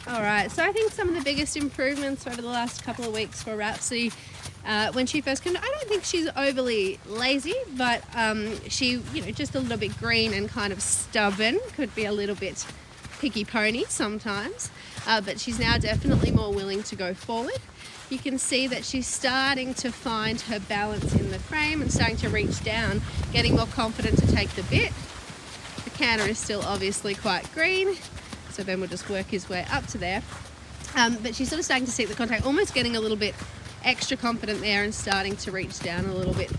All right, so I think some of the biggest improvements over the last couple of weeks for Rhapsody, when she first came, I don't think she's overly lazy, but she, just a little bit green and kind of stubborn, could be a little bit picky pony sometimes, but she's now definitely more willing to go forward. You can see that she's starting to find her balance in the frame and starting to reach down, getting more confident to take the bit. The canter is still obviously quite green, so Ben will just work his way up to there. But she's sort of starting to seek the contact, almost getting a little bit extra confident there and starting to reach down a little bit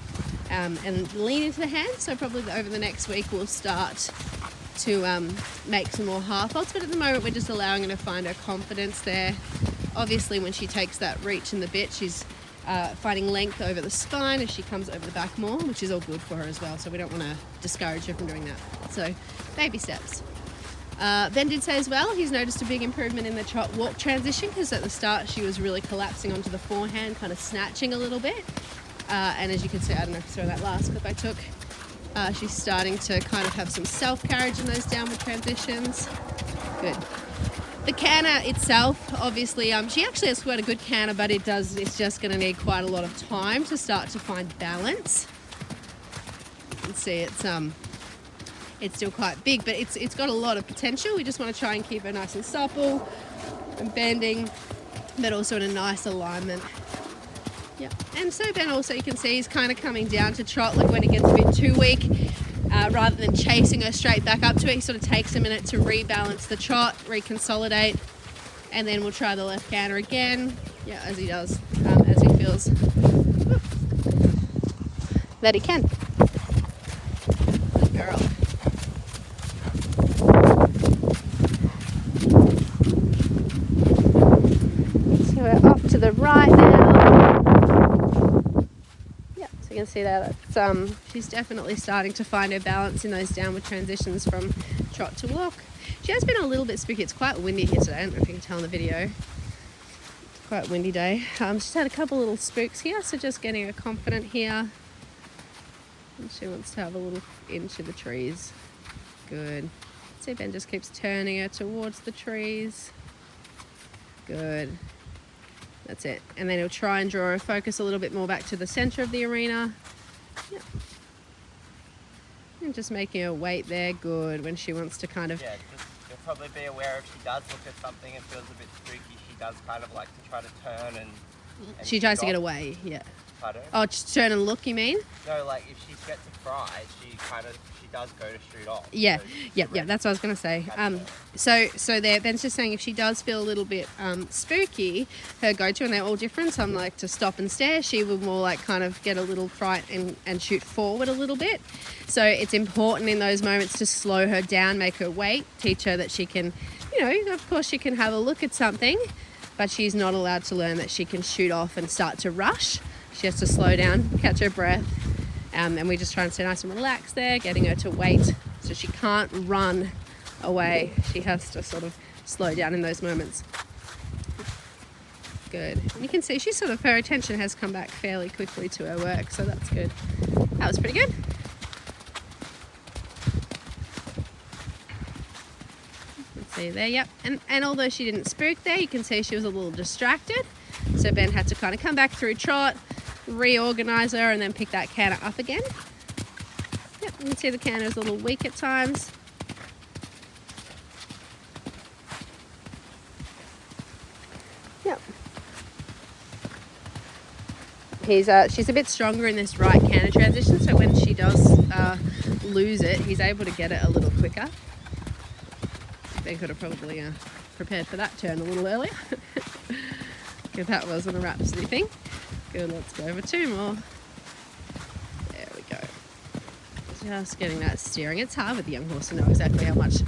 and lean into the hand. So probably over the next week we'll start to make some more half holds, but at the moment we're just allowing her to find her confidence there. Obviously when she takes that reach in the bit, she's finding length over the spine as she comes over the back more, which is all good for her as well, so we don't want to discourage her from doing that. So baby steps. Ben did say as well he's noticed a big improvement in the trot walk transition, because at the start she was really collapsing onto the forehand, kind of snatching a little bit, and as you can see, I don't know if you saw that last clip I took, she's starting to kind of have some self-carriage in those downward transitions. Good. The canter itself, obviously, she actually has quite a good canter, but it's just going to need quite a lot of time to start to find balance. You can see it's still quite big, but it's got a lot of potential. We just want to try and keep her nice and supple and bending, but also in a nice alignment. Yeah, and so Ben also, you can see, he's kind of coming down to trot, like when it gets a bit too weak. Rather than chasing her straight back up to it, he sort of takes a minute to rebalance the trot, reconsolidate, and then we'll try the left canter again. Yeah, as he does, as he feels that he can. Good girl. So we're off to the right now. You can see that she's definitely starting to find her balance in those downward transitions from trot to walk. She has been a little bit spooky. It's quite windy here today. I don't know if you can tell in the video. It's quite a windy day. She's had a couple little spooks here, so just getting her confident here. And she wants to have a little into the trees. Good. See, Ben just keeps turning her towards the trees. Good. That's it. And then he'll try and draw her focus a little bit more back to the center of the arena. Yep. And just making her wait there. Good. When she wants to kind of... Yeah, you'll probably be aware if she does look at something and feels a bit spooky, she does kind of like to try to turn and she tries to get away, yeah. Pardon? Oh, just turn and look, you mean? No, like if she gets a fright, she does go to shoot off. Yeah, so yeah, that's what I was going to say. So there, Ben's just saying if she does feel a little bit spooky, her go-to, and they're all different, some like to stop and stare, she will more like kind of get a little fright and shoot forward a little bit. So it's important in those moments to slow her down, make her wait, teach her that she can, of course she can have a look at something, but she's not allowed to learn that she can shoot off and start to rush. She has to slow down, catch her breath, and we just try and stay nice and relaxed there, getting her to wait so she can't run away. She has to sort of slow down in those moments. Good. And you can see her attention has come back fairly quickly to her work, so that's good. That was pretty good. Let's see there, yep. And although she didn't spook there, you can see she was a little distracted. So Ben had to kind of come back through trot, reorganize her, and then pick that canter up again. Yep, you can see the canter is a little weak at times. Yep. She's a bit stronger in this right canter transition, so when she does lose it, he's able to get it a little quicker. Ben could have probably prepared for that turn a little earlier. If that wasn't a Rhapsody thing. Good, let's go over two more. There we go. Just getting that steering. It's hard with the young horse to know exactly how much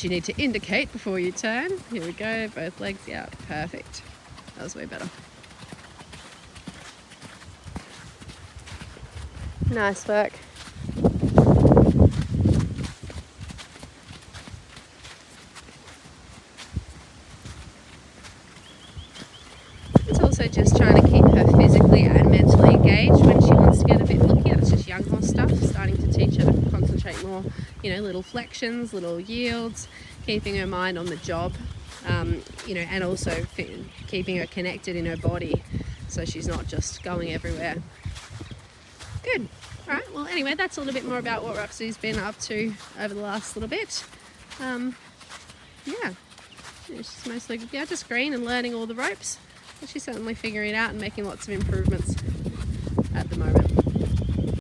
you need to indicate before you turn. Here we go, both legs out. Perfect. That was way better. Nice work. Also just trying to keep her physically and mentally engaged when she wants to get a bit lookier. That's just young horse stuff, starting to teach her to concentrate more, little flexions, little yields, keeping her mind on the job you know, and also keeping her connected in her body so she's not just going everywhere. Good. All right, well, anyway, that's a little bit more about what Rhapsody's been up to over the last little bit. Yeah, she's mostly just green and learning all the ropes, but she's certainly figuring it out and making lots of improvements at the moment.